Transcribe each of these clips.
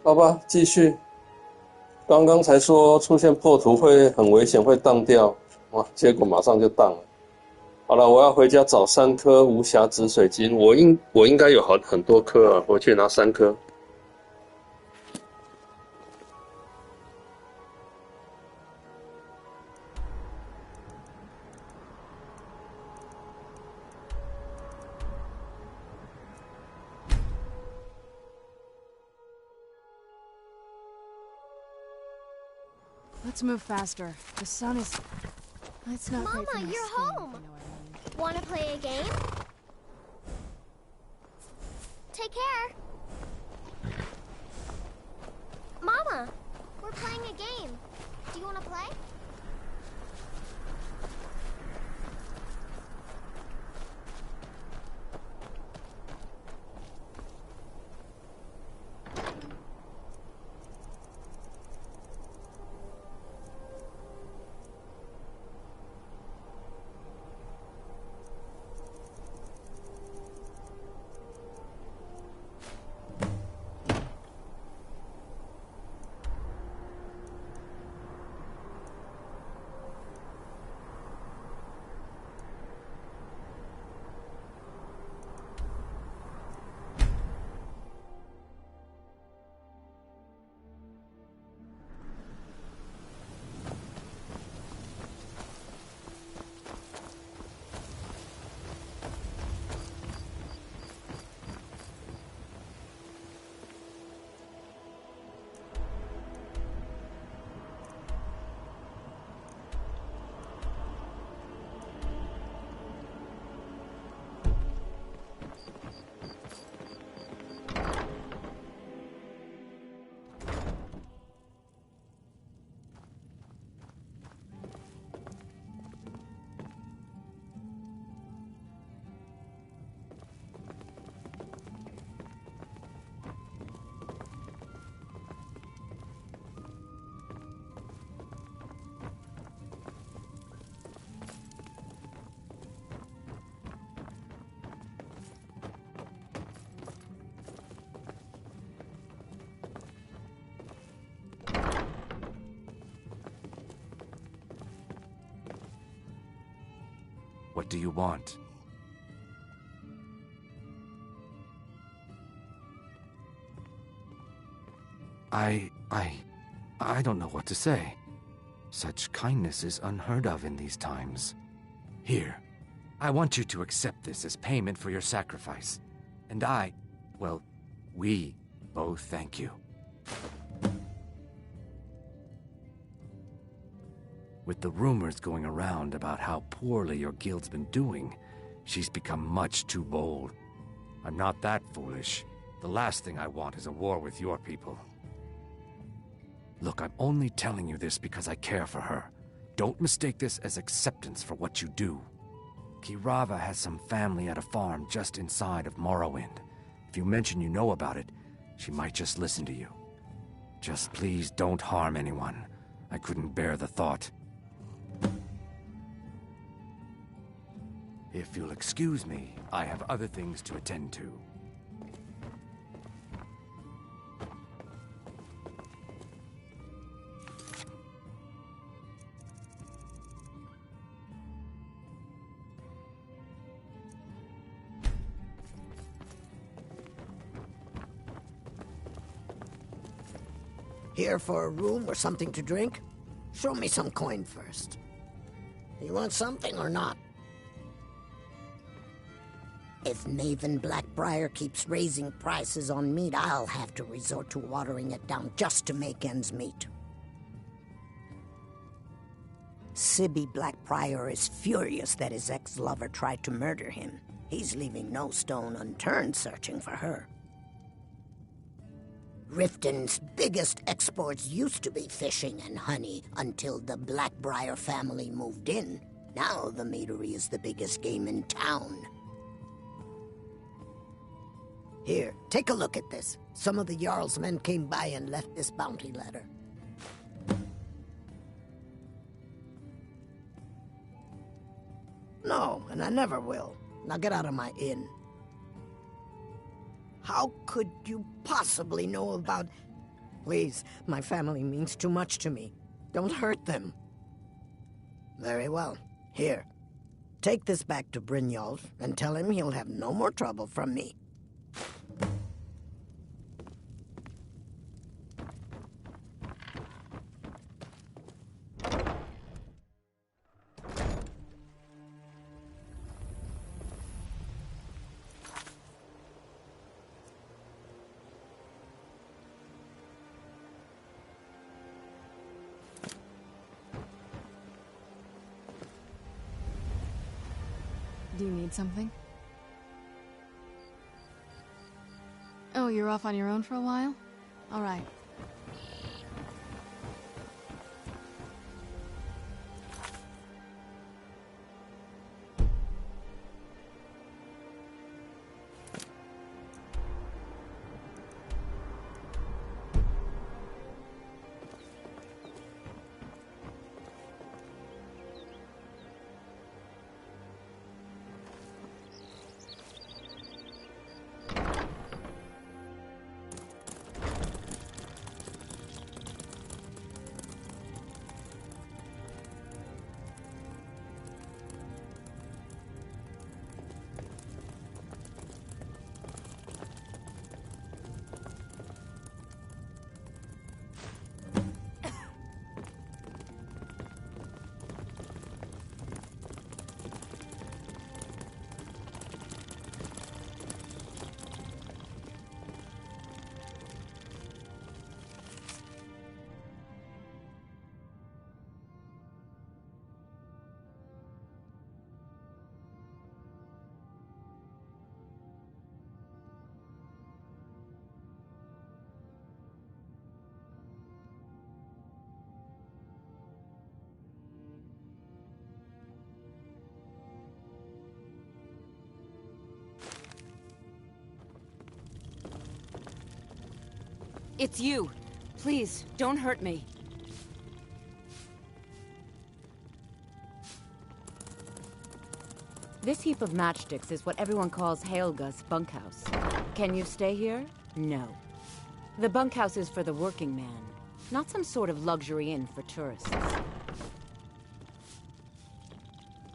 好吧，继续。刚刚才说出现破图会很危险，会当掉，哇，结果马上就当了。好了，我要回家找3颗无瑕紫水晶，我应该有很多颗啊，我去拿3颗。Let's move faster. The sun is... It's not Mama, great for my you're skin, home. if you know what I mean. Wanna play a game? Take care. Mama, we're playing a game. Do you wanna play? What do you want? I don't know what to say. Such kindness is unheard of in these times. Here, I want you to accept this as payment for your sacrifice. And we both thank you. With the rumors going around about how poorly your guild's been doing, she's become much too bold. I'm not that foolish. The last thing I want is a war with your people. Look, I'm only telling you this because I care for her. Don't mistake this as acceptance for what you do. Kirava has some family at a farm just inside of Morrowind. If you mention you know about it, she might just listen to you. Just please don't harm anyone. I couldn't bear the thought. If you'll excuse me, I have other things to attend to. Here for a room or something to drink? Show me some coin first. You want something or not? If Maven Blackbriar keeps raising prices on meat, I'll have to resort to watering it down just to make ends meet. Sibby Blackbriar is furious that his ex-lover tried to murder him. He's leaving no stone unturned searching for her. Riften's biggest exports used to be fishing and honey until the Blackbriar family moved in. Now the meadery is the biggest game in town. Here, take a look at this. Some of the Jarl's men came by and left this bounty letter. No, and I never will. Now get out of my inn. How could you possibly know about Please, my family means too much to me. Don't hurt them. Very well. Here. Take this back to Brynjolf and tell him he'll have no more trouble from me. Do you need something? Oh, you're off on your own for a while? All right. It's you. Please, don't hurt me. This heap of matchsticks is what everyone calls Helga's bunkhouse. Can you stay here? No. The bunkhouse is for the working man, not some sort of luxury inn for tourists.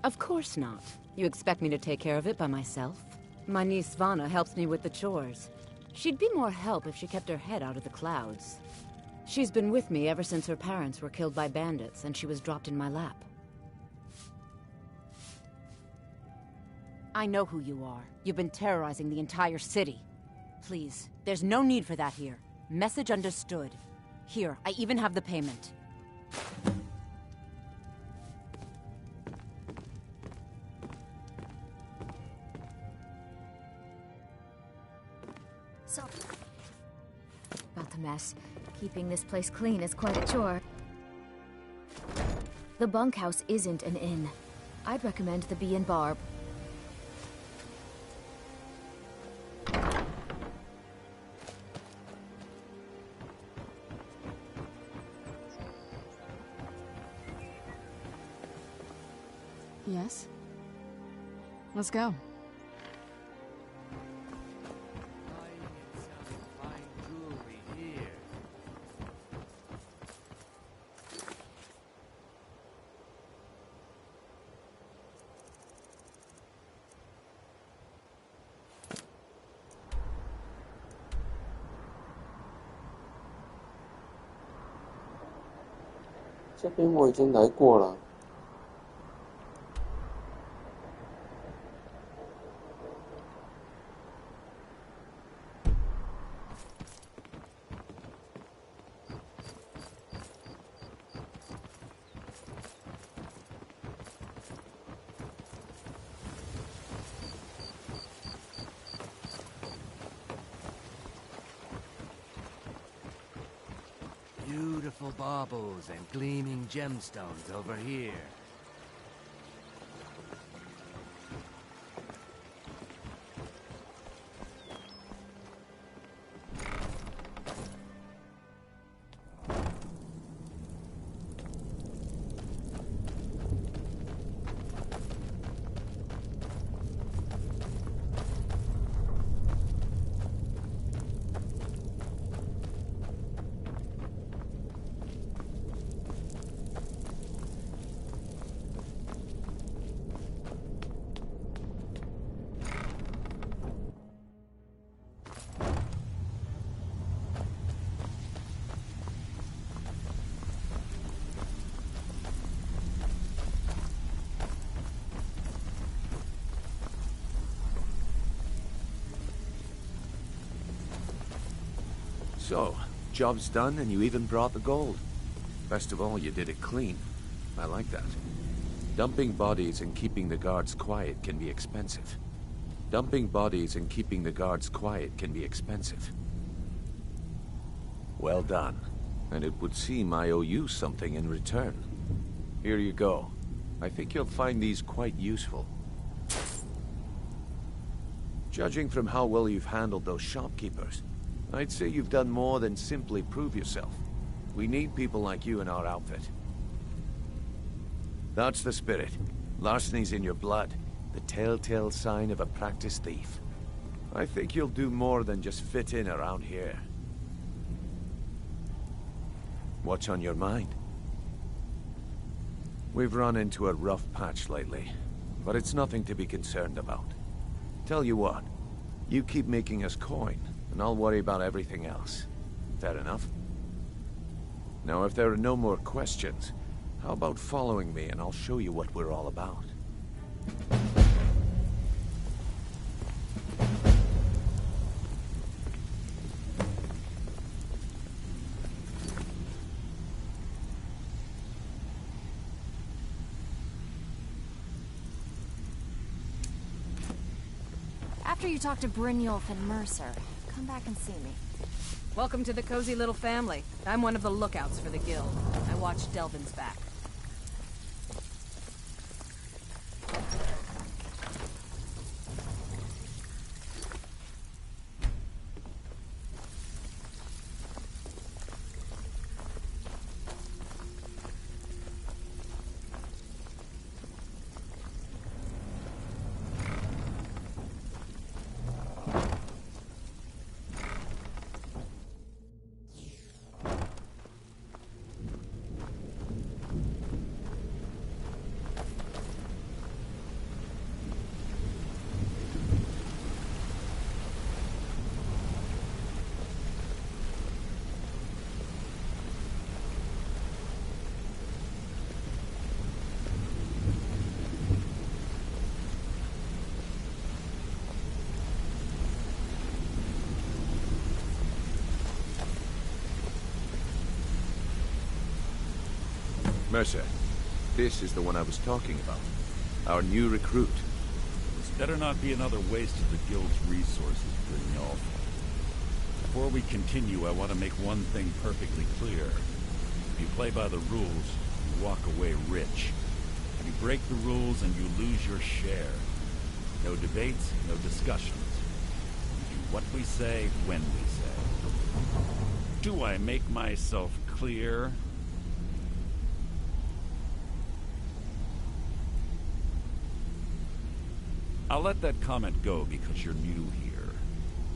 Of course not. You expect me to take care of it by myself? My niece Svana helps me with the chores. She'd be more help if she kept her head out of the clouds. She's been with me ever since her parents were killed by bandits and she was dropped in my lap. I know who you are. You've been terrorizing the entire city. Please, there's no need for that here. Message understood. Here, I even have the payment. So, About the mess. Keeping this place clean is quite a chore. The bunkhouse isn't an inn. I'd recommend the Bee and Barb. Yes? Let's go.这边我已经来过了。Beautiful baubles and gleaming gemstones over here. So, job's done and you even brought the gold. Best of all, you did it clean. I like that. Dumping bodies and keeping the guards quiet can be expensive. Dumping bodies and keeping the guards quiet can be expensive. Well done. And it would seem I owe you something in return. Here you go. I think you'll find these quite useful. Judging from how well you've handled those shopkeepers, I'd say you've done more than simply prove yourself. We need people like you in our outfit. That's the spirit. Larceny's in your blood. The telltale sign of a practiced thief. I think you'll do more than just fit in around here. What's on your mind? We've run into a rough patch lately, but it's nothing to be concerned about. Tell you what, you keep making us coin, and I'll worry about everything else. Fair enough? Now, if there are no more questions, how about following me and I'll show you what we're all about? After you talk to Brynjolf and Mercer, come back and see me. Welcome to the cozy little family. I'm one of the lookouts for the guild. I watch Delvin's back. Mercer, this is the one I was talking about. Our new recruit. This better not be another waste of the guild's resources, Brynjolf. Before we continue, I want to make one thing perfectly clear. If you play by the rules, you walk away rich. If you break the rules and you lose your share. No debates, no discussions. We do what we say, when we say. Do I make myself clear? I'll let that comment go because you're new here.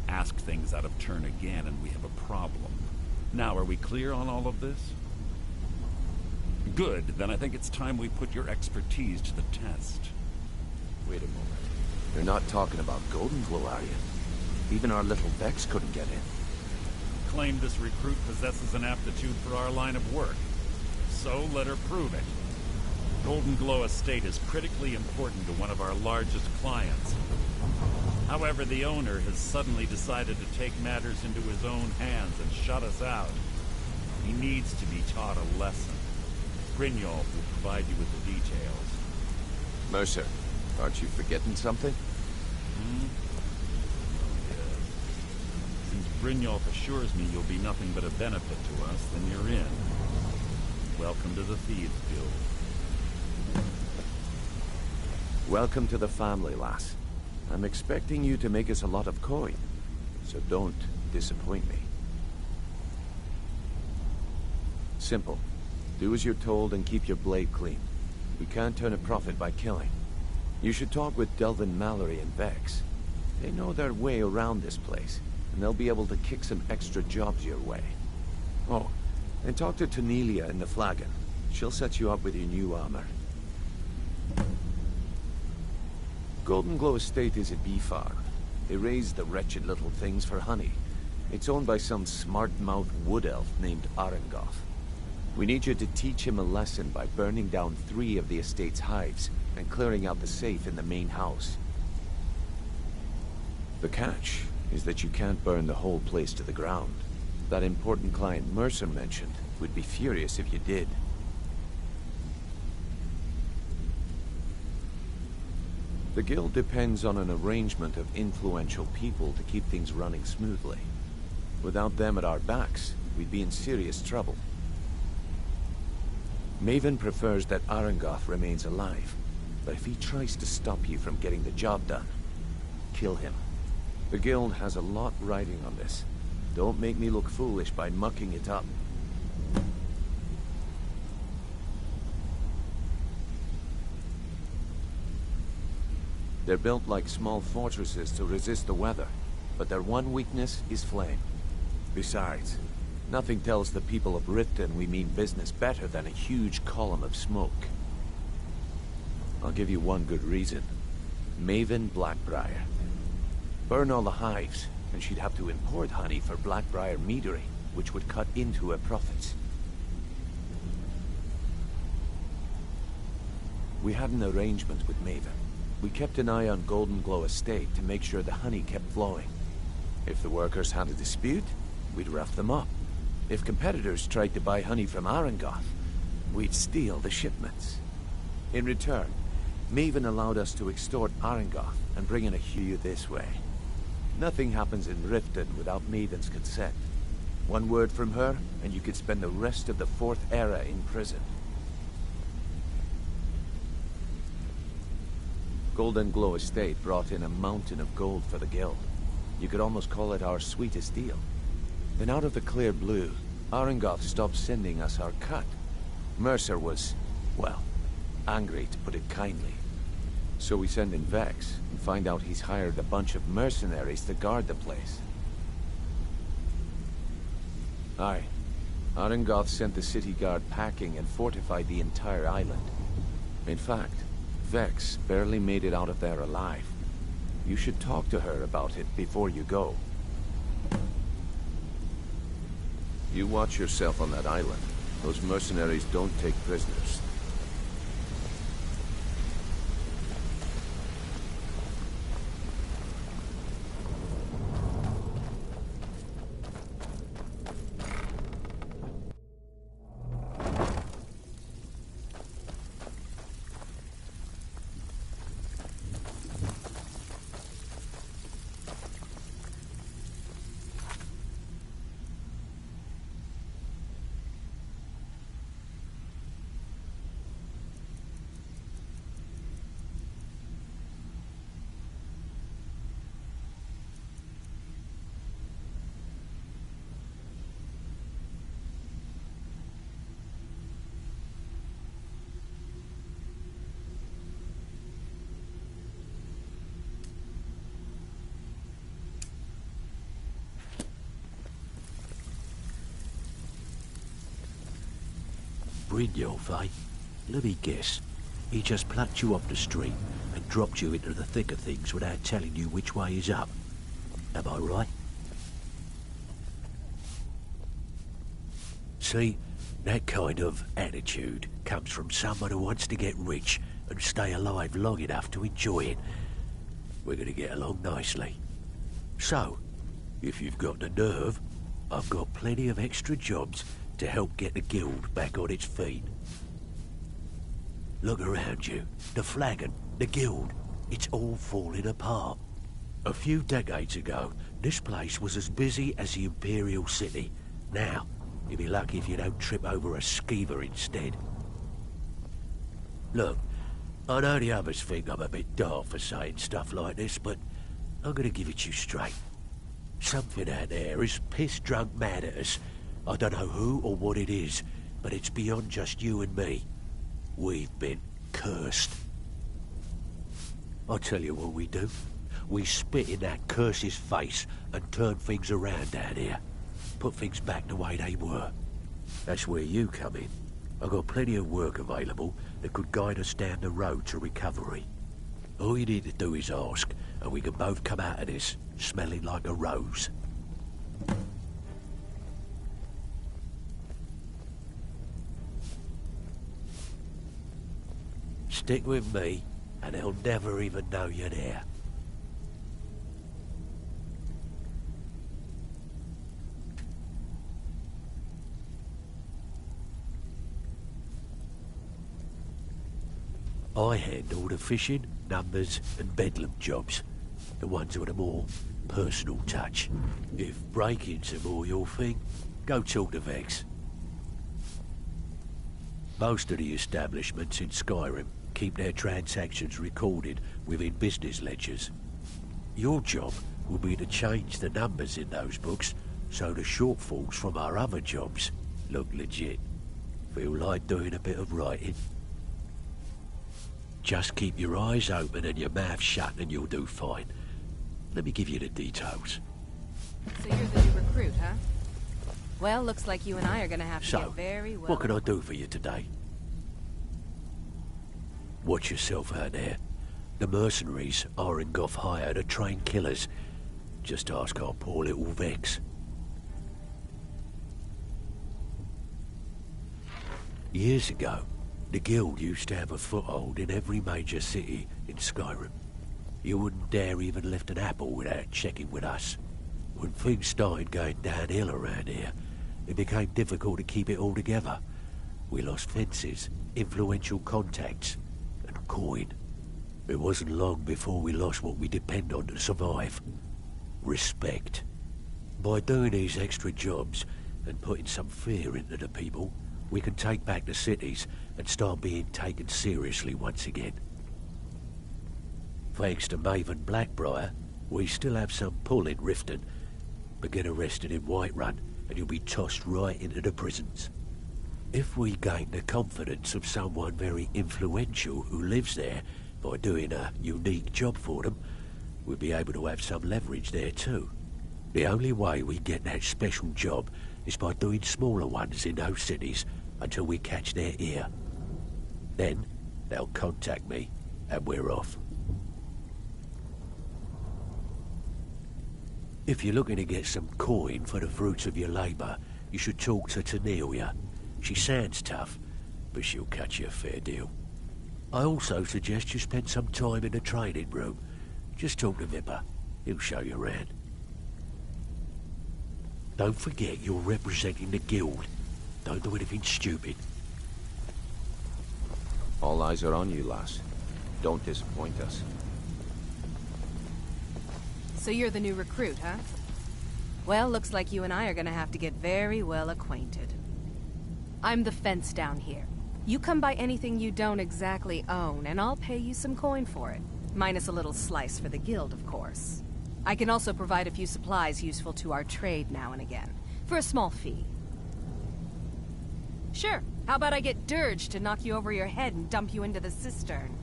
Ask things out of turn again and we have a problem. Now, are we clear on all of this? Good, then I think it's time we put your expertise to the test. Wait a moment. You're not talking about Golden Glow, are you? Even our little Vex couldn't get in. Claim this recruit possesses an aptitude for our line of work. So let her prove it. Golden Glow Estate is critically important to one of our largest clients. However, the owner has suddenly decided to take matters into his own hands and shut us out. He needs to be taught a lesson. Brynjolf will provide you with the details. Mercer, aren't you forgetting something? Hmm? Oh, yes. Since Brynjolf assures me you'll be nothing but a benefit to us, then you're in. Welcome to the Thieves Guild. Welcome to the family, lass. I'm expecting you to make us a lot of coin, so don't disappoint me. Simple. Do as you're told and keep your blade clean. We can't turn a profit by killing. You should talk with Delvin, Mallory, and Vex. They know their way around this place, and they'll be able to kick some extra jobs your way. Oh, and talk to Tanelia in the Flagon. She'll set you up with your new armor. Golden Glow Estate is a bee farm. They raise the wretched little things for honey. It's owned by some smart-mouthed wood elf named Arengoth. We need you to teach him a lesson by burning down 3 of the estate's hives and clearing out the safe in the main house. The catch is that you can't burn the whole place to the ground. That important client Mercer mentioned would be furious if you did. The guild depends on an arrangement of influential people to keep things running smoothly. Without them at our backs, we'd be in serious trouble. Maven prefers that Arangoth remains alive, but if he tries to stop you from getting the job done, kill him. The guild has a lot riding on this. Don't make me look foolish by mucking it up. They're built like small fortresses to resist the weather, but their one weakness is flame. Besides, nothing tells the people of Riften we mean business better than a huge column of smoke. I'll give you one good reason. Maven Blackbriar. Burn all the hives, and she'd have to import honey for Blackbriar meadery, which would cut into her profits. We had an arrangement with Maven. We kept an eye on Golden Glow Estate to make sure the honey kept flowing. If the workers had a dispute, we'd rough them up. If competitors tried to buy honey from Arangoth, we'd steal the shipments. In return, Maven allowed us to extort Arangoth and bring in a hue this way. Nothing happens in Riften without Maven's consent. One word from her, and you could spend the rest of the Fourth Era in prison. Golden Glow Estate brought in a mountain of gold for the guild. You could almost call it our sweetest deal. Then out of the clear blue, Arangoth stopped sending us our cut. Mercer was, well, angry to put it kindly. So we send in Vex and find out he's hired a bunch of mercenaries to guard the place. Aye. Arangoth sent the city guard packing and fortified the entire island. In fact, Vex barely made it out of there alive. You should talk to her about it before you go. You watch yourself on that island. Those mercenaries don't take prisoners. Brynjolf, eh? Let me guess. He just plucked you off the street and dropped you into the thick of things without telling you which way is up. Am I right? See, that kind of attitude comes from someone who wants to get rich and stay alive long enough to enjoy it. We're gonna get along nicely. So, if you've got the nerve, I've got plenty of extra jobs to help get the guild back on its feet. Look around you. The flagon, the guild, it's all falling apart. A few decades ago, this place was as busy as the Imperial City. Now, you'll be lucky if you don't trip over a skeever instead. Look, I know the others think I'm a bit daft for saying stuff like this, but I'm gonna give it you straight. Something out there is piss-drunk mad at us. I don't know who or what it is, but it's beyond just you and me. We've been cursed. I'll tell you what we do. We spit in that curse's face and turn things around down here. Put things back the way they were. That's where you come in. I've got plenty of work available that could guide us down the road to recovery. All you need to do is ask, and we can both come out of this smelling like a rose. Stick with me, and they'll never even know you're there. I handle the fishing, numbers, and bedlam jobs. The ones with a more personal touch. If breaking's a more your thing, go talk to Vex. Most of the establishments in Skyrim keep their transactions recorded within business ledgers. Your job will be to change the numbers in those books so the shortfalls from our other jobs look legit. Feel like doing a bit of writing? Just keep your eyes open and your mouth shut and you'll do fine. Let me give you the details. So you're the new recruit, huh? Well, looks like you and I are gonna have to get very well. What can I do for you today? Watch yourself out there. The mercenaries Arengoff hired to train killers. Just ask our poor little Vex. Years ago, the guild used to have a foothold in every major city in Skyrim. You wouldn't dare even lift an apple without checking with us. When things started going downhill around here, it became difficult to keep it all together. We lost fences, influential contacts, and coin. It wasn't long before we lost what we depend on to survive. Respect. By doing these extra jobs and putting some fear into the people, we can take back the cities and start being taken seriously once again. Thanks to Maven Blackbriar, we still have some pull in Riften, but get arrested in Whiterun and you'll be tossed right into the prisons. If we gain the confidence of someone very influential who lives there by doing a unique job for them, we'll be able to have some leverage there too. The only way we get that special job is by doing smaller ones in those cities until we catch their ear. Then they'll contact me and we're off. If you're looking to get some coin for the fruits of your labor, you should talk to Tanelia. She sounds tough, but she'll cut you a fair deal. I also suggest you spend some time in the training room. Just talk to Vipper. He'll show you around. Don't forget you're representing the guild. Don't do anything stupid. All eyes are on you, lass. Don't disappoint us. So you're the new recruit, huh? Well, looks like you and I are gonna have to get very well acquainted. I'm the fence down here. You come by anything you don't exactly own, and I'll pay you some coin for it. Minus a little slice for the guild, of course. I can also provide a few supplies useful to our trade now and again, for a small fee. Sure, how about I get Dirge to knock you over your head and dump you into the cistern?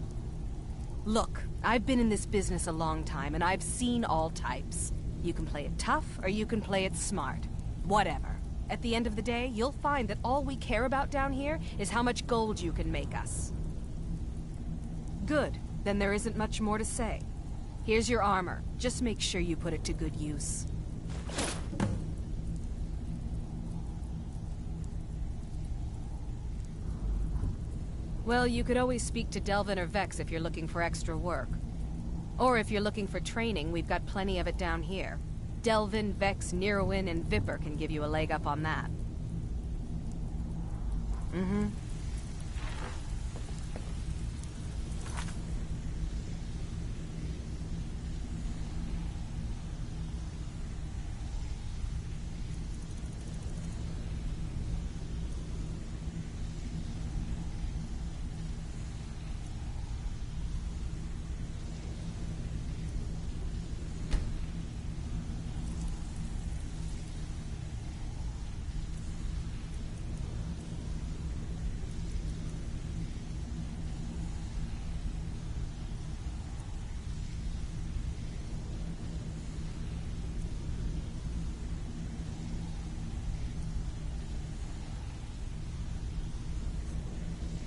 Look, I've been in this business a long time, and I've seen all types. You can play it tough, or you can play it smart. Whatever. At the end of the day, you'll find that all we care about down here is how much gold you can make us. Good. Then there isn't much more to say. Here's your armor. Just make sure you put it to good use. Well, you could always speak to Delvin or Vex if you're looking for extra work. Or if you're looking for training, we've got plenty of it down here. Delvin, Vex, Neroin, and Vipper can give you a leg up on that. Mm-hmm.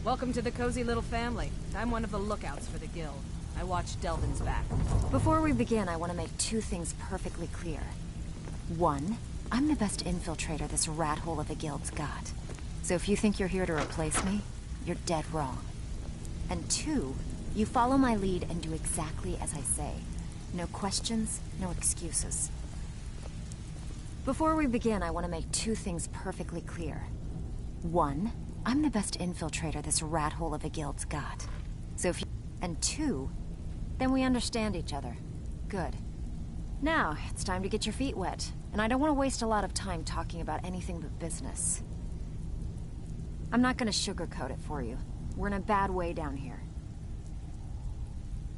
Welcome to the cozy little family. I'm one of the lookouts for the guild. I watch Delvin's back. Before we begin, I want to make two things perfectly clear. One, I'm the best infiltrator this rat hole of a guild's got. So if you think you're here to replace me, you're dead wrong. And two, you follow my lead and do exactly as I say. No questions, no excuses. Before we begin, I want to make two things perfectly clear. One, I'm the best infiltrator this rat hole of a guild's got. So if you... And 2, then we understand each other. Good. Now, it's time to get your feet wet. And I don't want to waste a lot of time talking about anything but business. I'm not gonna sugarcoat it for you. We're in a bad way down here.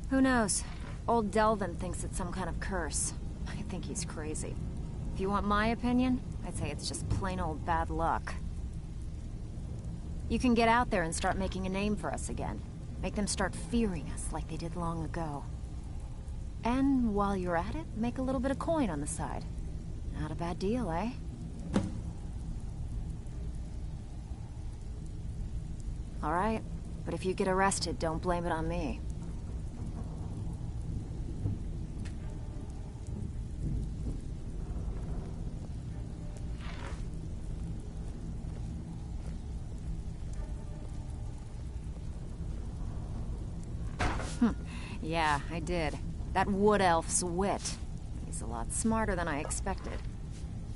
Who knows? Old Delvin thinks it's some kind of curse. I think he's crazy. If you want my opinion, I'd say it's just plain old bad luck. You can get out there and start making a name for us again. Make them start fearing us like they did long ago. And while you're at it, make a little bit of coin on the side. Not a bad deal, eh? Alright, but if you get arrested, don't blame it on me. Yeah, I did. That wood elf's wit. He's a lot smarter than I expected.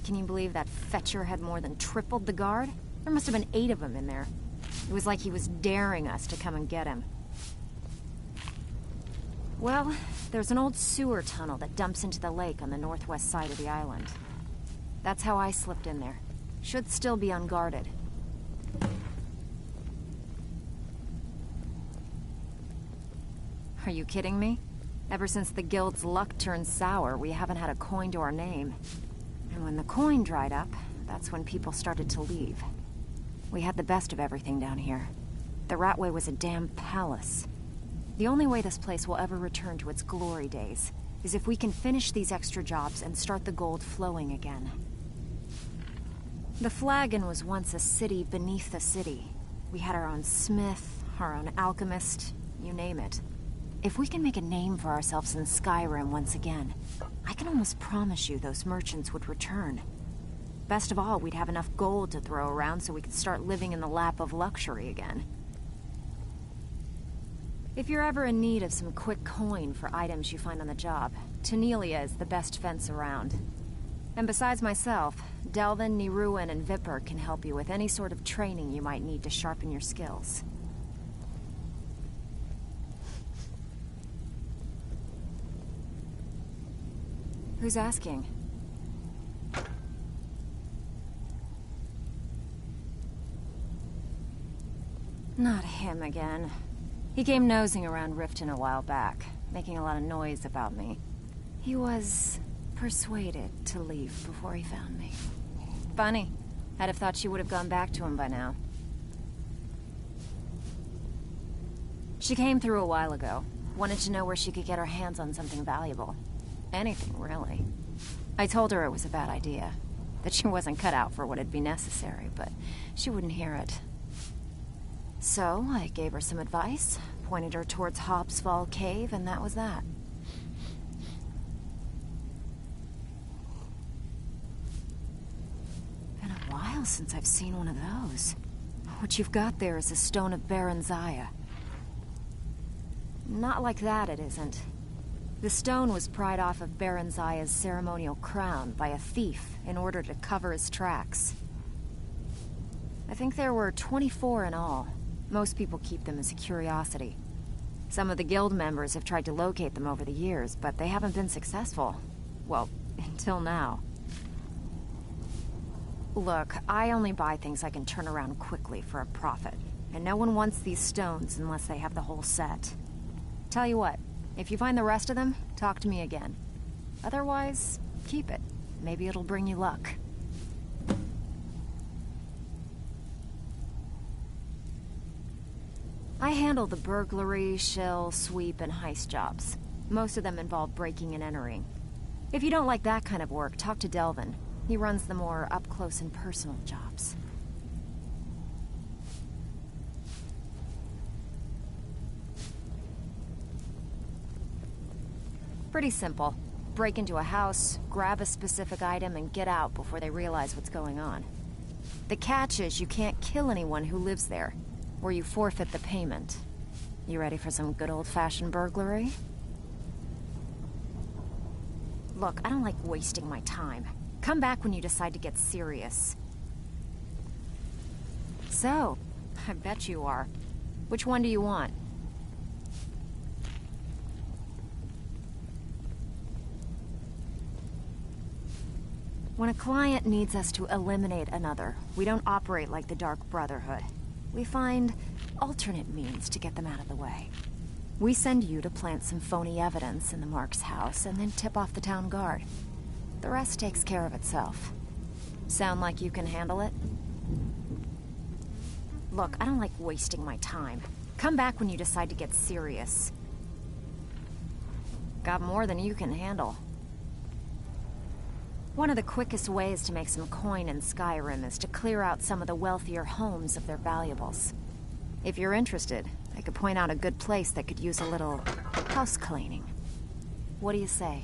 Can you believe that fetcher had more than tripled the guard? There must have been 8 of them in there. It was like he was daring us to come and get him. Well, there's an old sewer tunnel that dumps into the lake on the northwest side of the island. That's how I slipped in there. Should still be unguarded. Are you kidding me? Ever since the guild's luck turned sour, we haven't had a coin to our name. And when the coin dried up, that's when people started to leave. We had the best of everything down here. The Ratway was a damn palace. The only way this place will ever return to its glory days is if we can finish these extra jobs and start the gold flowing again. The Flagon was once a city beneath the city. We had our own smith, our own alchemist, you name it. If we can make a name for ourselves in Skyrim once again, I can almost promise you those merchants would return. Best of all, we'd have enough gold to throw around so we could start living in the lap of luxury again. If you're ever in need of some quick coin for items you find on the job, Tanelia is the best fence around. And besides myself, Delvin, Niruin, and Vipper can help you with any sort of training you might need to sharpen your skills. Who's asking? Not him again. He came nosing around Riften a while back, making a lot of noise about me. He was persuaded to leave before he found me. Funny. I'd have thought she would have gone back to him by now. She came through a while ago. Wanted to know where she could get her hands on something valuable. Anything, really. I told her it was a bad idea. That she wasn't cut out for what'd be necessary, but she wouldn't hear it. So, I gave her some advice, pointed her towards Hobbsfall Cave, and that was that. Been a while since I've seen one of those. What you've got there is a stone of Baron Zaya. Not like that, it isn't. The stone was pried off of Baron Zaya's ceremonial crown by a thief in order to cover his tracks. I think there were 24 in all. Most people keep them as a curiosity. Some of the guild members have tried to locate them over the years, but they haven't been successful. Well, until now. Look, I only buy things I can turn around quickly for a profit, and no one wants these stones unless they have the whole set. Tell you what, if you find the rest of them, talk to me again. Otherwise, keep it. Maybe it'll bring you luck. I handle the burglary, shill, sweep, and heist jobs. Most of them involve breaking and entering. If you don't like that kind of work, talk to Delvin. He runs the more up-close and personal jobs. Pretty simple. Break into a house, grab a specific item, and get out before they realize what's going on. The catch is you can't kill anyone who lives there, or you forfeit the payment. You ready for some good old-fashioned burglary? Look, I don't like wasting my time. Come back when you decide to get serious. So, I bet you are. Which one do you want? When a client needs us to eliminate another, we don't operate like the Dark Brotherhood. We find alternate means to get them out of the way. We send you to plant some phony evidence in the Mark's house and then tip off the town guard. The rest takes care of itself. Sound like you can handle it? Look, I don't like wasting my time. Come back when you decide to get serious. Got more than you can handle. One of the quickest ways to make some coin in Skyrim is to clear out some of the wealthier homes of their valuables. If you're interested, I could point out a good place that could use a little house cleaning. What do you say?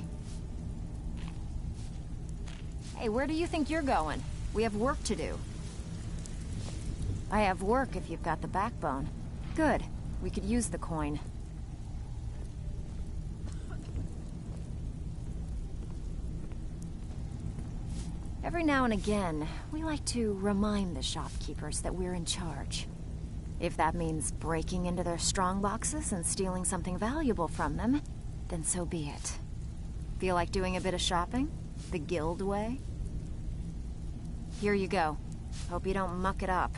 Hey, where do you think you're going? We have work to do. I have work if you've got the backbone. Good. We could use the coin. Every now and again, we like to remind the shopkeepers that we're in charge. If that means breaking into their strong boxes and stealing something valuable from them, then so be it. Feel like doing a bit of shopping? The guild way? Here you go. Hope you don't muck it up.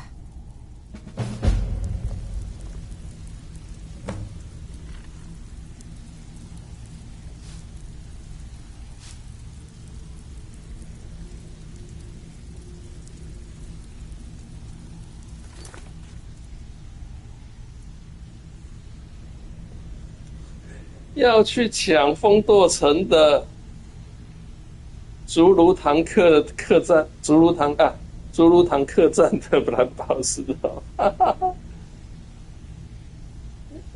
要去抢风舵城的竹炉堂客栈，竹炉堂客栈的蓝宝石哦，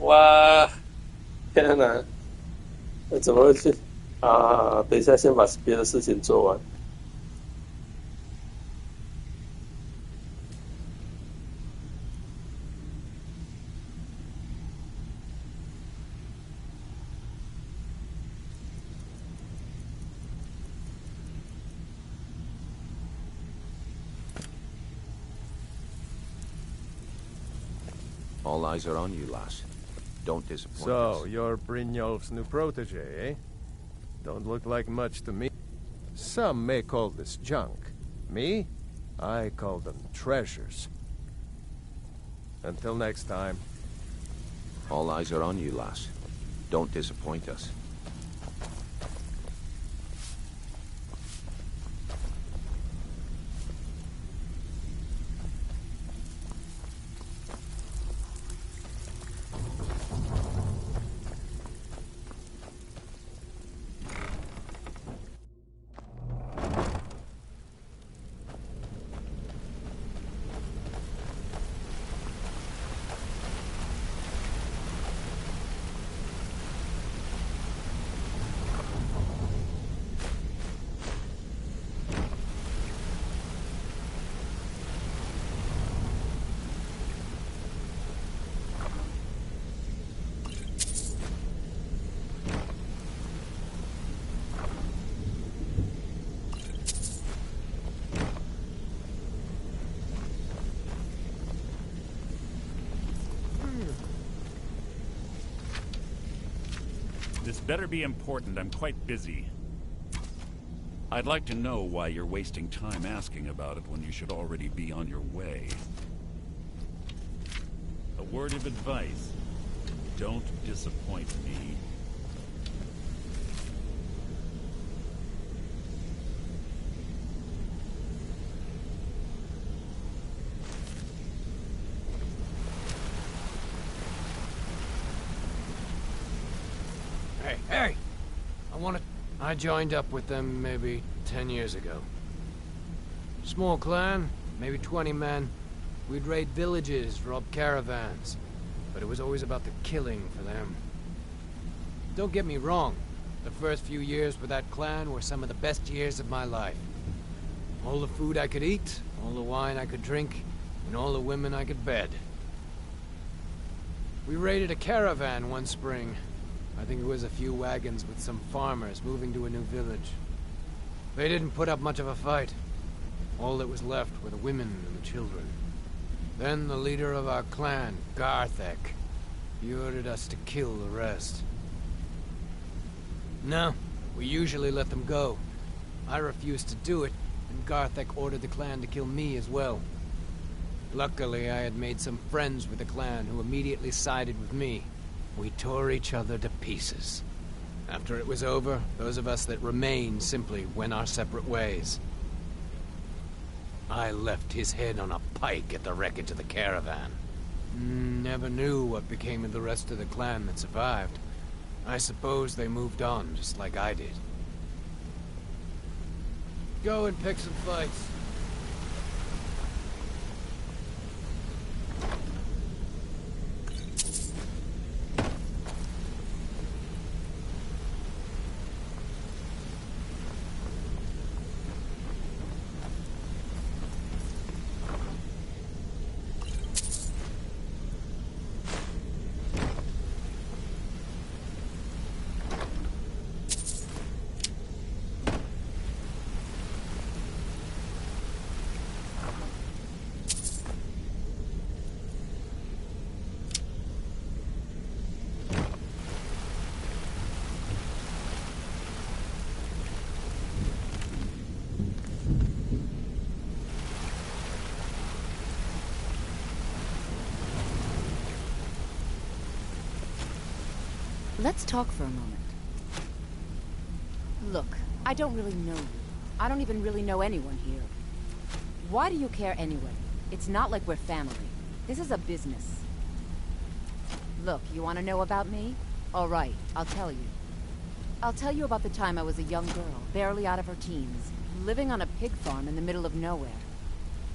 哇，天哪，怎么会去啊？等一下，先把别的事情做完。All eyes are on you, lass. Don't disappoint us. So, you're Brynjolf's new protege, eh? Don't look like much to me. Some may call this junk. Me? I call them treasures. Until next time. All eyes are on you, lass. Don't disappoint us. This better be important. I'm quite busy. I'd like to know why you're wasting time asking about it when you should already be on your way. A word of advice. Don't disappoint me. Hey! I joined up with them maybe 10 years ago. Small clan, maybe 20 men. We'd raid villages, rob caravans. But it was always about the killing for them. Don't get me wrong. The first few years with that clan were some of the best years of my life. All the food I could eat, all the wine I could drink, and all the women I could bed. We raided a caravan one spring. I think it was a few wagons with some farmers moving to a new village. They didn't put up much of a fight. All that was left were the women and the children. Then the leader of our clan, Garthek, he ordered us to kill the rest. No, we usually let them go. I refused to do it, and Garthek ordered the clan to kill me as well. Luckily, I had made some friends with the clan who immediately sided with me. We tore each other to pieces. After it was over, those of us that remained simply went our separate ways. I left his head on a pike at the wreckage of the caravan. Never knew what became of the rest of the clan that survived. I suppose they moved on, just like I did. Go and pick some fights. Let's talk for a moment. Look, I don't really know you. I don't even really know anyone here. Why do you care anyway? It's not like we're family. This is a business. Look, you want to know about me? All right, I'll tell you. I'll tell you about the time I was a young girl, barely out of her teens, living on a pig farm in the middle of nowhere.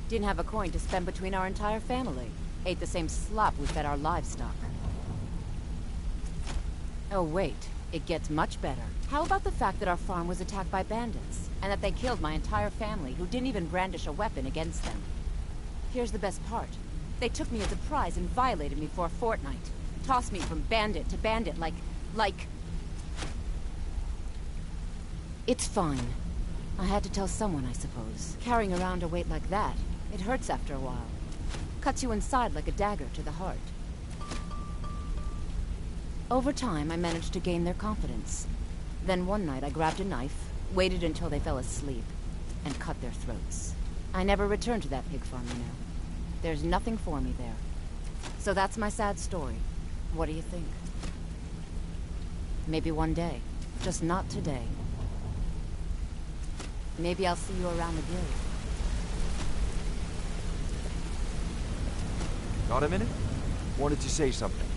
Didn't have a coin to spend between our entire family. Ate the same slop we fed our livestock. Oh wait, it gets much better. How about the fact that our farm was attacked by bandits, and that they killed my entire family who didn't even brandish a weapon against them? Here's the best part. They took me as a prize and violated me for a fortnight. Tossed me from bandit to bandit like... It's fine. I had to tell someone, I suppose. Carrying around a weight like that, it hurts after a while. Cuts you inside like a dagger to the heart. Over time, I managed to gain their confidence. Then one night, I grabbed a knife, waited until they fell asleep, and cut their throats. I never returned to that pig farm, you know. There's nothing for me there. So that's my sad story. What do you think? Maybe one day. Just not today. Maybe I'll see you around the guild. Got a minute? Wanted to say something.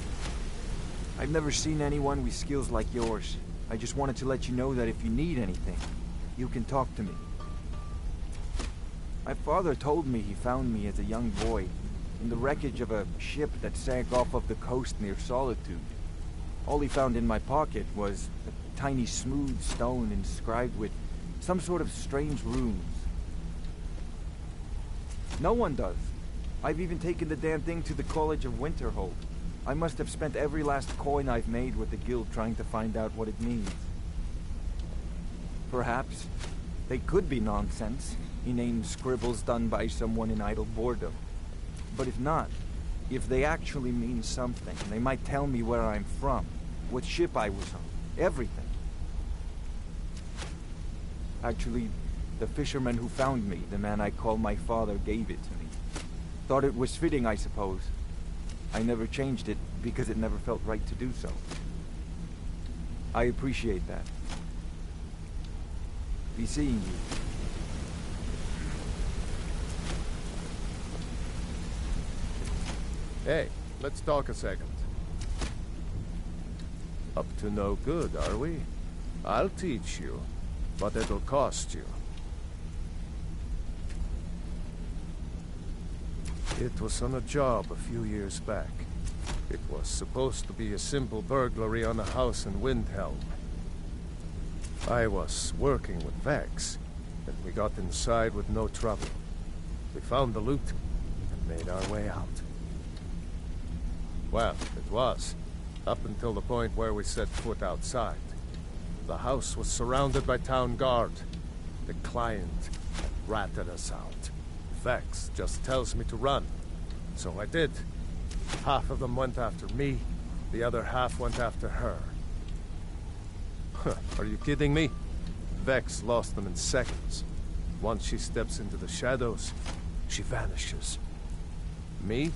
I've never seen anyone with skills like yours. I just wanted to let you know that if you need anything, you can talk to me. My father told me he found me as a young boy in the wreckage of a ship that sank off of the coast near Solitude. All he found in my pocket was a tiny smooth stone inscribed with some sort of strange runes. No one does. I've even taken the damn thing to the College of Winterhold. I must have spent every last coin I've made with the guild trying to find out what it means. Perhaps they could be nonsense, inane scribbles done by someone in idle boredom. But if not, if they actually mean something, they might tell me where I'm from, what ship I was on, everything. Actually, the fisherman who found me, the man I call my father, gave it to me. Thought it was fitting, I suppose. I never changed it because it never felt right to do so. I appreciate that. Be seeing you. Hey, let's talk a second. Up to no good, are we? I'll teach you, but it'll cost you. It was on a job a few years back. It was supposed to be a simple burglary on a house in Windhelm. I was working with Vex, and we got inside with no trouble. We found the loot and made our way out. Well, it was, up until the point where we set foot outside. The house was surrounded by town guard. The client ratted us out. Vex just tells me to run. So I did. Half of them went after me, the other half went after her. Are you kidding me? Vex lost them in seconds. Once she steps into the shadows, she vanishes. Me?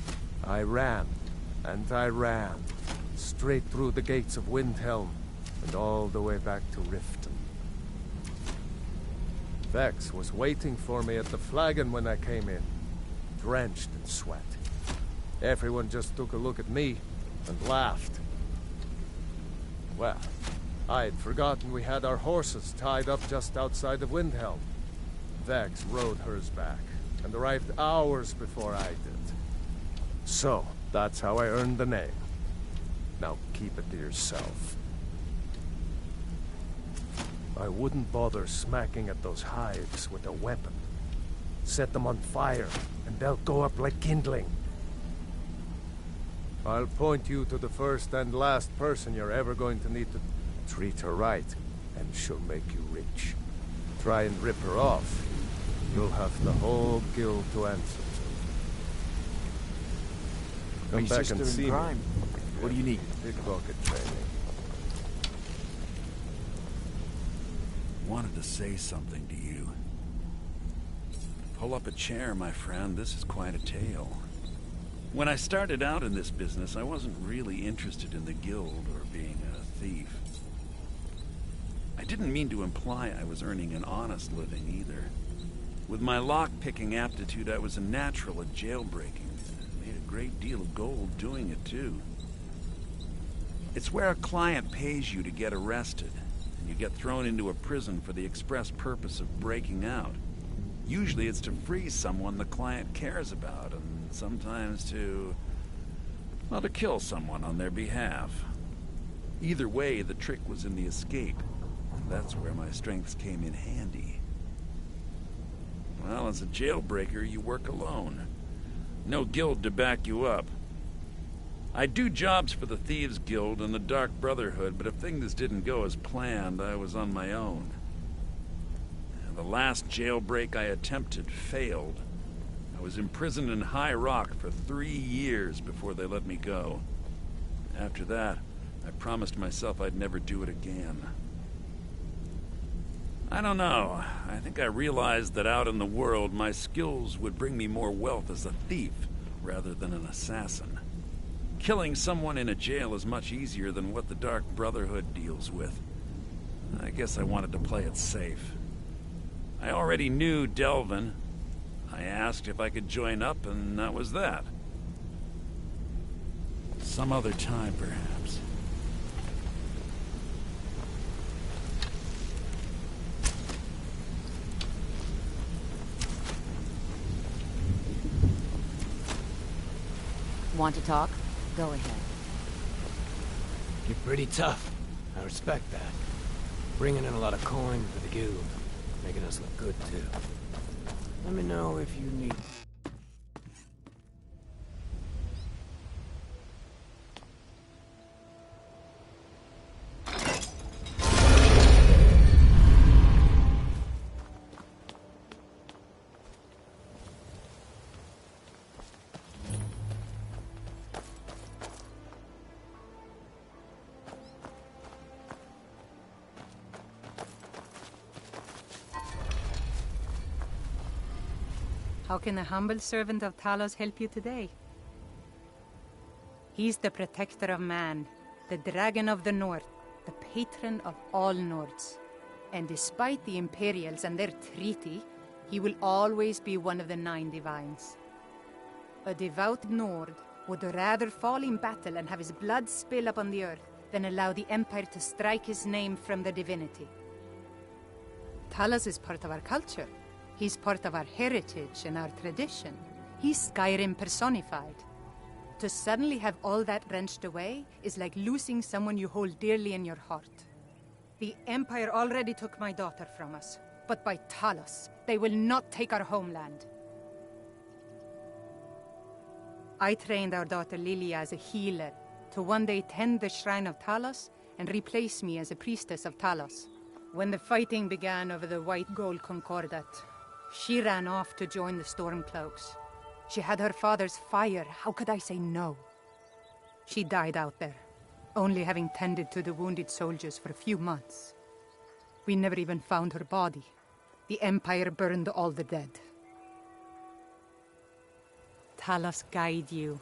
I ran, and I ran, straight through the gates of Windhelm, and all the way back to Riften. Vex was waiting for me at the flagon when I came in, drenched in sweat. Everyone just took a look at me and laughed. Well, I had forgotten we had our horses tied up just outside of Windhelm. Vex rode hers back, and arrived hours before I did. So, that's how I earned the name. Now keep it to yourself. I wouldn't bother smacking at those hives with a weapon. Set them on fire, and they'll go up like kindling. I'll point you to the first and last person you're ever going to need to treat her right, and she'll make you rich. Try and rip her off, you'll have the whole guild to answer to. Come back and see me. What do you need? Pickpocket training. Wanted to say something to you. Pull up a chair, my friend. This is quite a tale. When I started out in this business, I wasn't really interested in the guild or being a thief. I didn't mean to imply I was earning an honest living either. With my lock-picking aptitude, I was a natural at jailbreaking. I made a great deal of gold doing it, too. It's where a client pays you to get arrested, and you get thrown into a prison for the express purpose of breaking out. Usually it's to free someone the client cares about, and sometimes to kill someone on their behalf. Either way, the trick was in the escape. That's where my strengths came in handy. Well, as a jailbreaker, you work alone. No guild to back you up. I do jobs for the Thieves Guild and the Dark Brotherhood, but if things didn't go as planned, I was on my own. The last jailbreak I attempted failed. I was imprisoned in High Rock for 3 years before they let me go. After that, I promised myself I'd never do it again. I don't know. I think I realized that out in the world, my skills would bring me more wealth as a thief rather than an assassin. Killing someone in a jail is much easier than what the Dark Brotherhood deals with. I guess I wanted to play it safe. I already knew Delvin. I asked if I could join up, and that was that. Some other time, perhaps. Want to talk? Go ahead. You're pretty tough. I respect that. Bringing in a lot of coin for the guild. Making us look good, too. Let me know if you need... How can a humble servant of Talos help you today? He's the protector of man, the dragon of the north, the patron of all Nords. And despite the Imperials and their treaty, he will always be one of the 9 divines. A devout Nord would rather fall in battle and have his blood spill upon the earth than allow the Empire to strike his name from the divinity. Talos is part of our culture. He's part of our heritage and our tradition. He's Skyrim personified. To suddenly have all that wrenched away is like losing someone you hold dearly in your heart. The Empire already took my daughter from us, but by Talos, they will not take our homeland. I trained our daughter Lilia as a healer to one day tend the shrine of Talos and replace me as a priestess of Talos. When the fighting began over the white gold concordat, she ran off to join the Stormcloaks. She had her father's fire. How could I say no? She died out there, only having tended to the wounded soldiers for a few months. We never even found her body. The Empire burned all the dead. Talos guide you.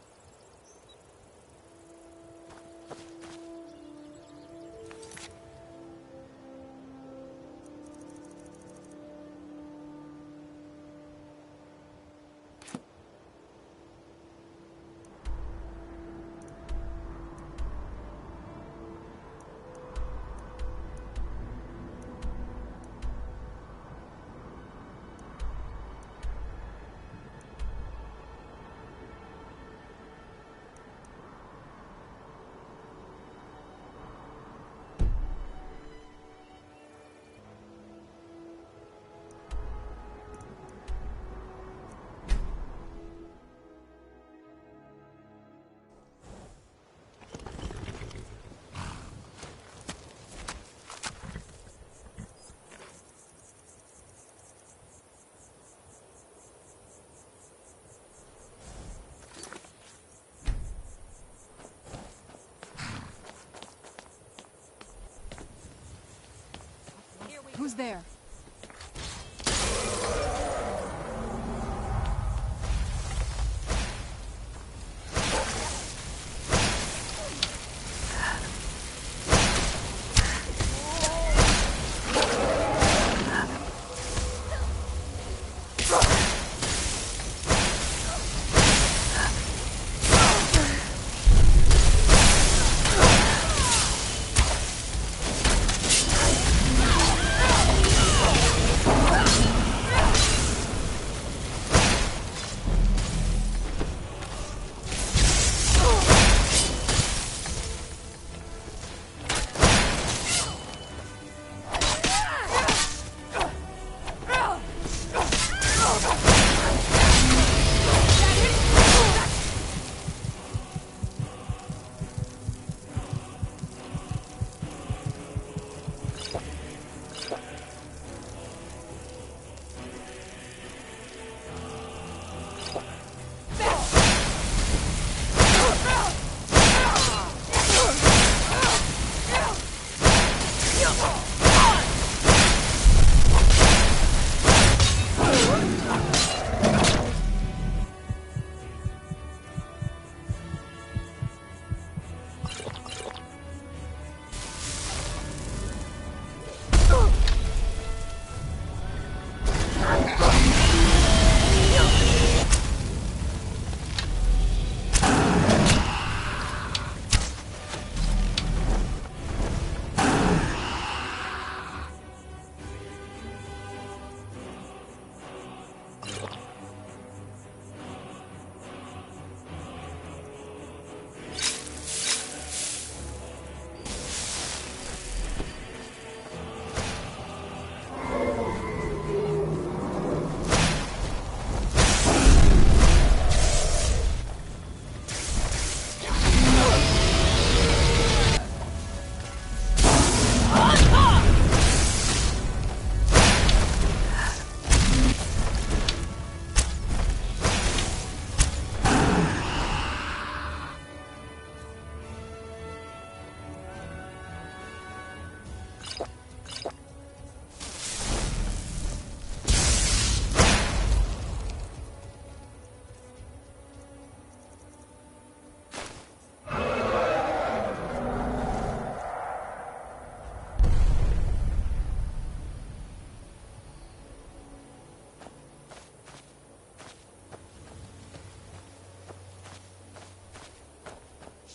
Who's there?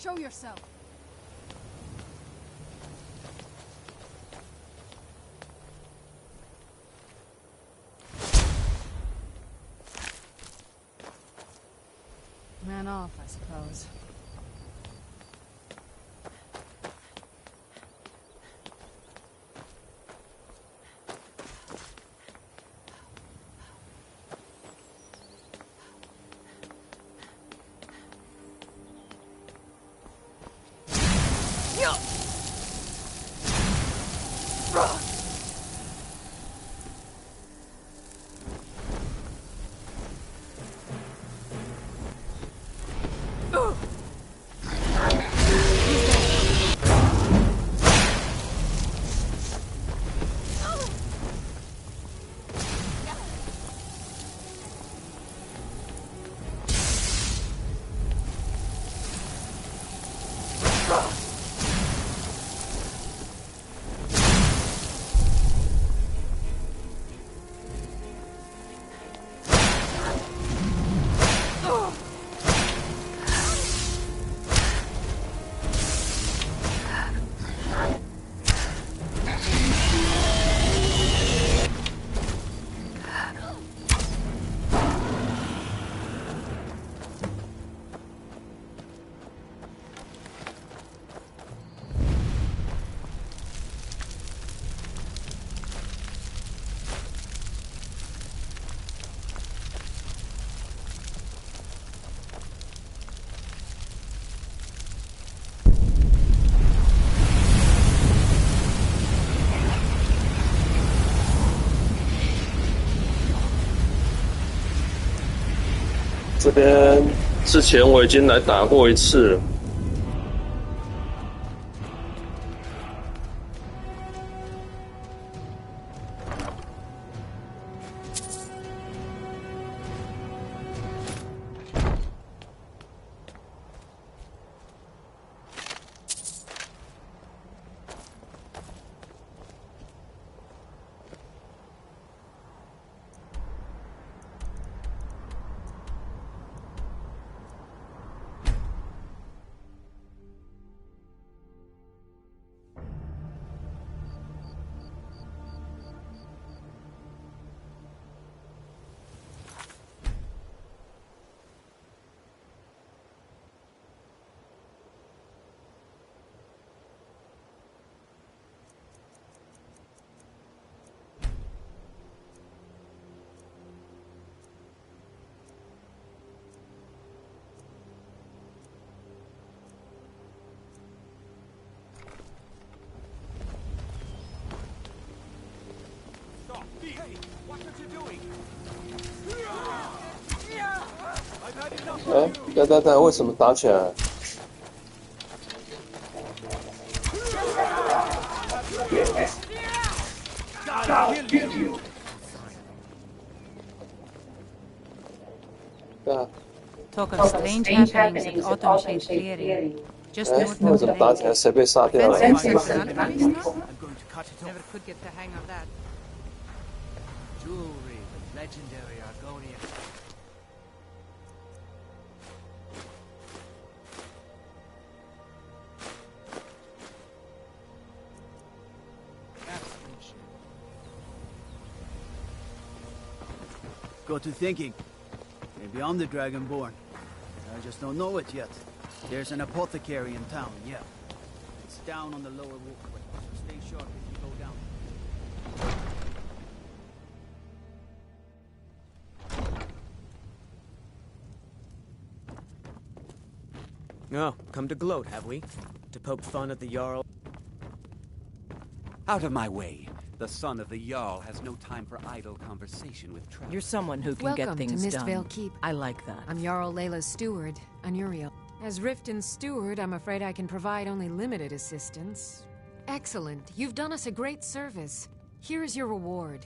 Show yourself. Ran off, I suppose. 这边之前我已经来打过一次了。等，为什么打起来了？Talk of strange happenings at Autumn Shade Clearing. Just north of the lake. Never could get the hang of that. Jewelry with legendary Argonian. Got to thinking. Maybe I'm the Dragonborn. I just don't know it yet. There's an apothecary in town, yeah. It's down on the lower walkway, so stay sharp if you go down. Oh, come to gloat, have we? To poke fun at the Jarl? Out of my way. The son of the Jarl has no time for idle conversation with travelers. You're someone who can get things done. Welcome to Mistvale Keep. I like that. I'm Jarl Layla's steward, Anuriel. As Riften's steward, I'm afraid I can provide only limited assistance. Excellent. You've done us a great service. Here is your reward.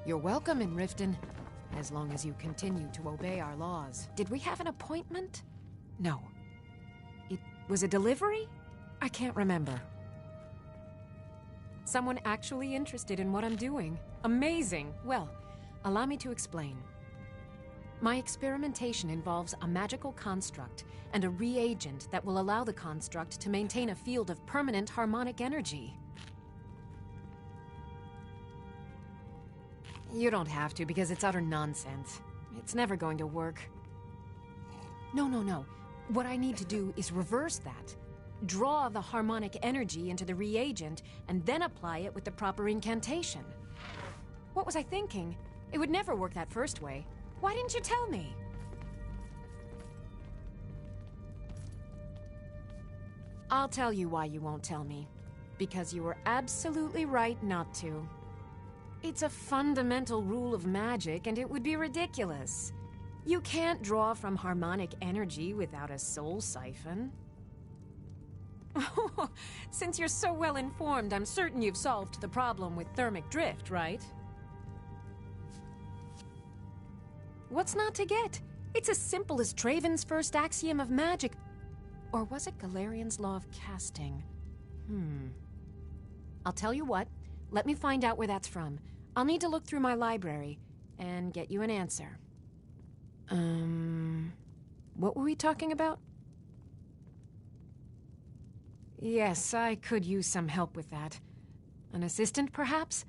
You're welcome in Riften, as long as you continue to obey our laws. Did we have an appointment? No. It was a delivery? I can't remember. Someone actually interested in what I'm doing. Amazing! Well, allow me to explain. My experimentation involves a magical construct and a reagent that will allow the construct to maintain a field of permanent harmonic energy. You don't have to, because it's utter nonsense. It's never going to work. No. What I need to do is reverse that. Draw the harmonic energy into the reagent, and then apply it with the proper incantation. What was I thinking? It would never work that first way. Why didn't you tell me? I'll tell you why you won't tell me. Because you were absolutely right not to. It's a fundamental rule of magic, and it would be ridiculous. You can't draw from harmonic energy without a soul siphon. Since you're so well informed, I'm certain you've solved the problem with thermic drift, right? What's not to get? It's as simple as Traven's first axiom of magic. Or was it Galarian's law of casting? I'll tell you what. Let me find out where that's from. I'll need to look through my library and get you an answer. What were we talking about? Yes, I could use some help with that. An assistant, perhaps?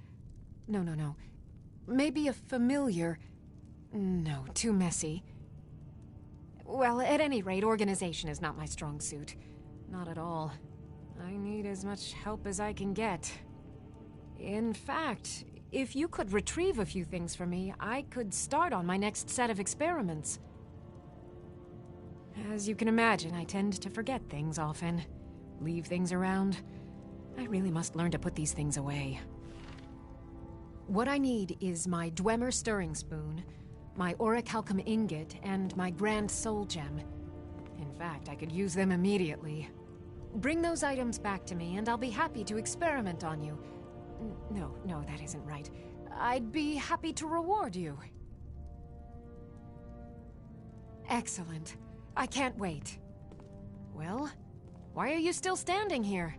No. Maybe a familiar. No, too messy. Well, at any rate, organization is not my strong suit. Not at all. I need as much help as I can get. In fact, if you could retrieve a few things for me, I could start on my next set of experiments. As you can imagine, I tend to forget things often. Leave things around. I really must learn to put these things away. What I need is my Dwemer stirring spoon, my orichalcum ingot, and my grand soul gem. In fact, I could use them immediately. Bring those items back to me, and I'll be happy to experiment on you. No, that isn't right. I'd be happy to reward you. Excellent. I can't wait. Well, why are you still standing here?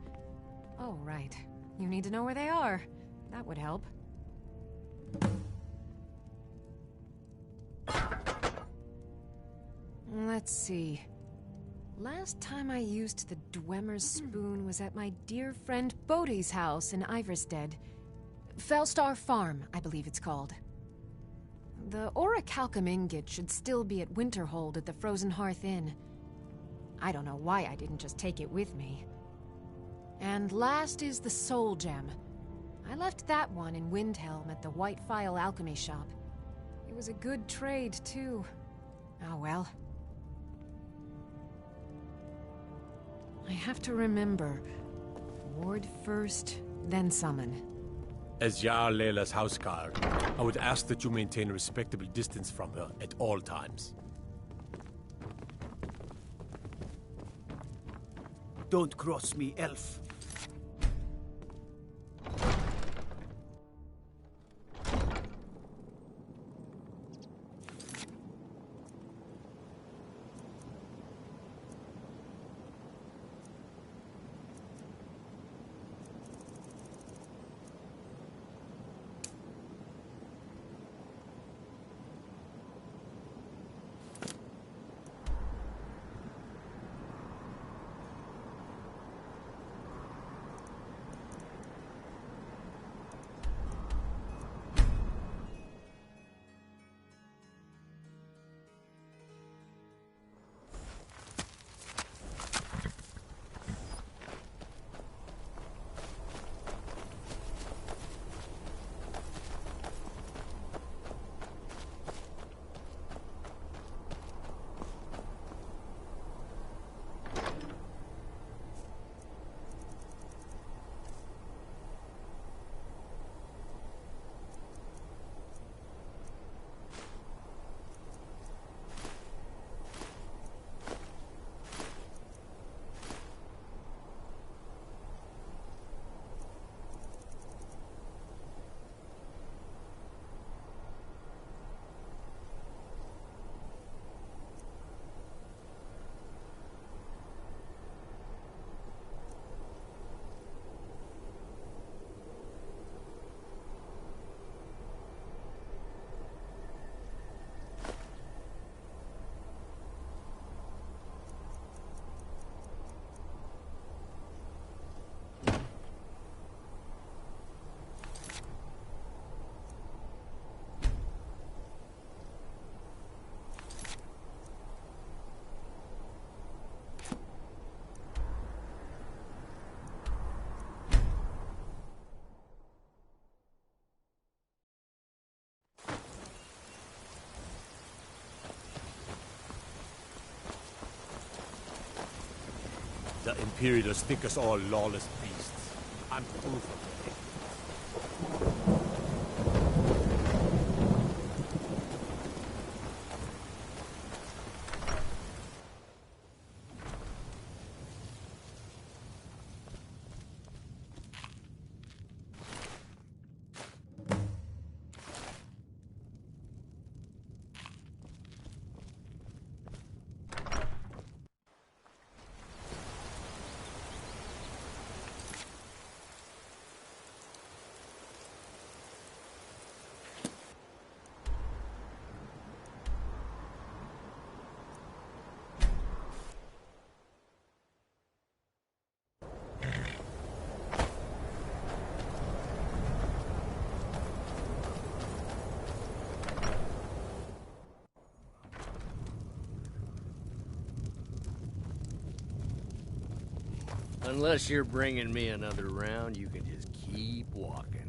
Oh, right. You need to know where they are. That would help. Let's see. Last time I used the Dwemer's spoon was at my dear friend Bodhi's house in Iverstead. Fellstar Farm, I believe it's called. The orichalcum ingot should still be at Winterhold at the Frozen Hearth Inn. I don't know why I didn't just take it with me. And last is the soul gem. I left that one in Windhelm at the White Phial Alchemy Shop. It was a good trade, too. Oh well. I have to remember. Ward first, then summon. As Jarl Layla's houseguard, I would ask that you maintain a respectable distance from her at all times. Don't cross me, elf. The Imperials think us all lawless beasts. I'm proof of it. Unless you're bringing me another round, you can just keep walking.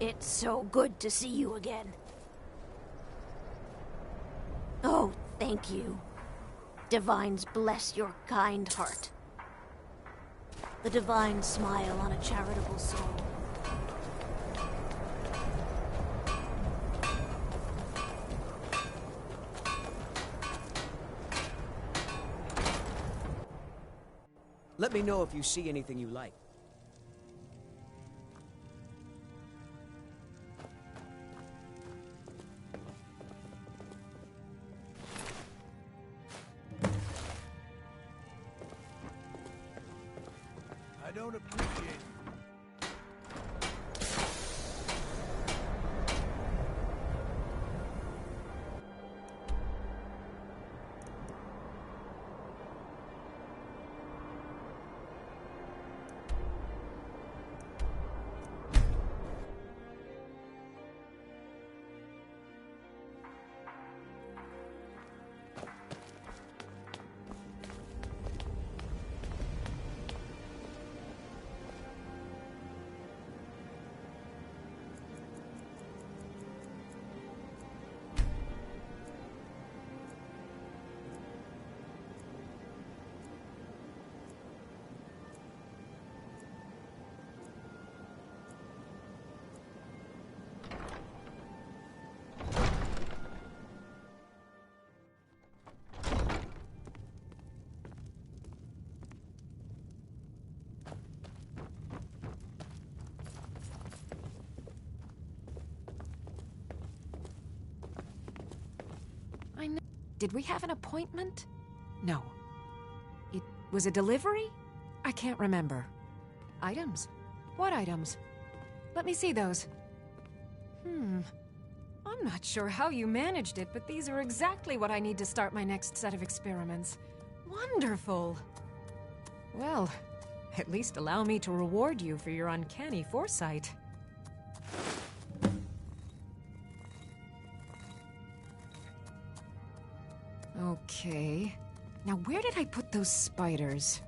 It's so good to see you again. Oh, thank you. Divines bless your kind heart. The divine smile on a charitable soul. Let me know if you see anything you like. I don't appreciate it. Did we have an appointment? No. It was a delivery? I can't remember. Items? What items? Let me see those. I'm not sure how you managed it, but these are exactly what I need to start my next set of experiments. Wonderful! Well, at least allow me to reward you for your uncanny foresight. Okay. Now where did I put those spiders?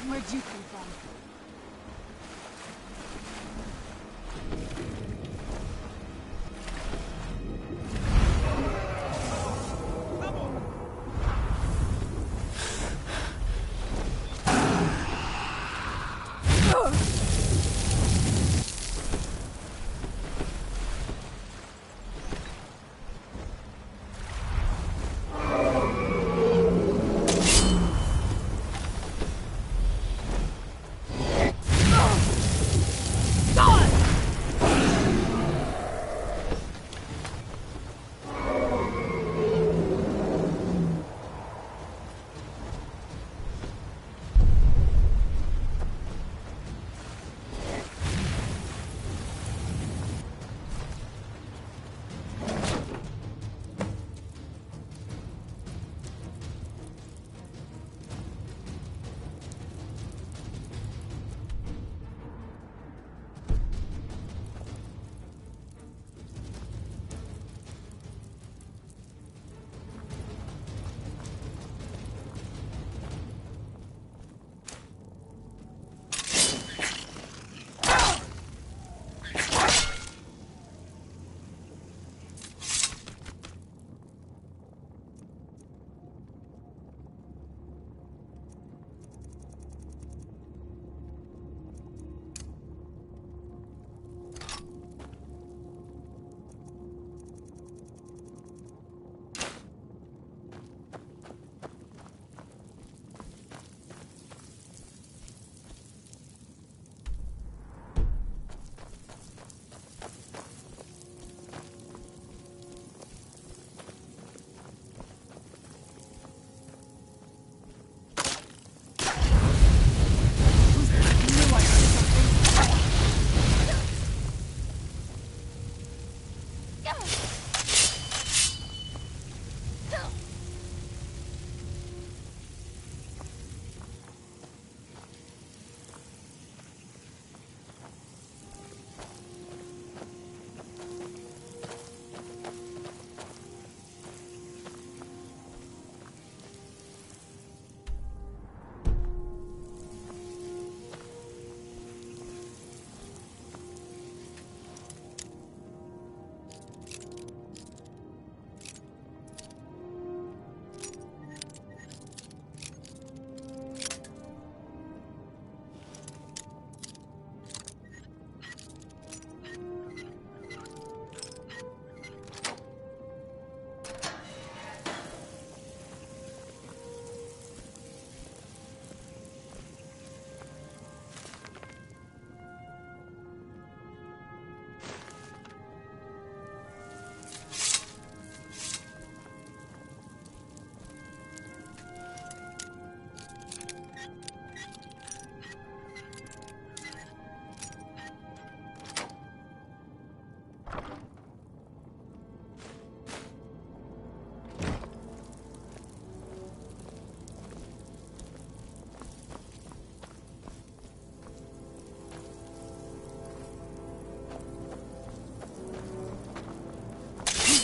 Where'd you come from?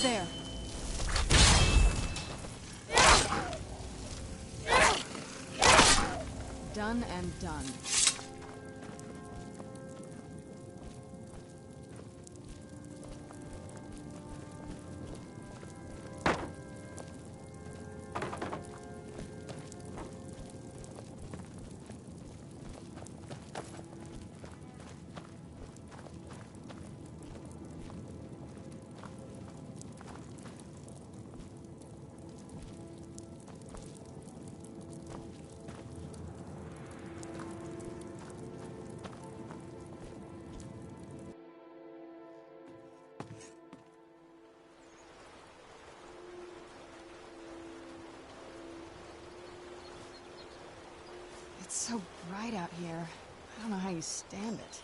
There. Done and done. It's so bright out here. I don't know how you stand it.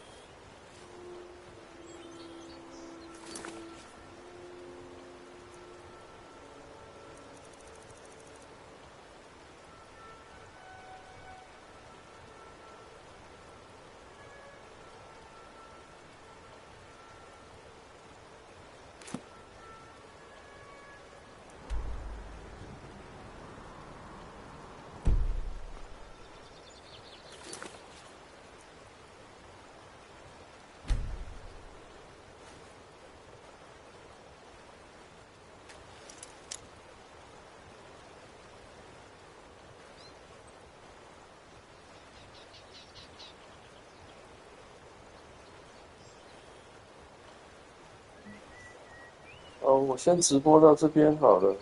我先直播到这边好了，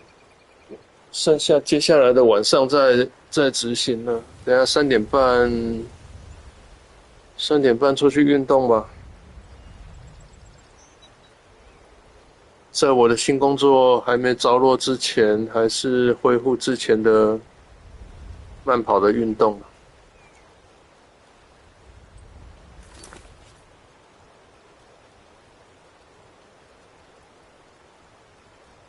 剩下接下来的晚上再执行了。等下3点半出去运动吧。在我的新工作还没着落之前，还是恢复之前的慢跑的运动。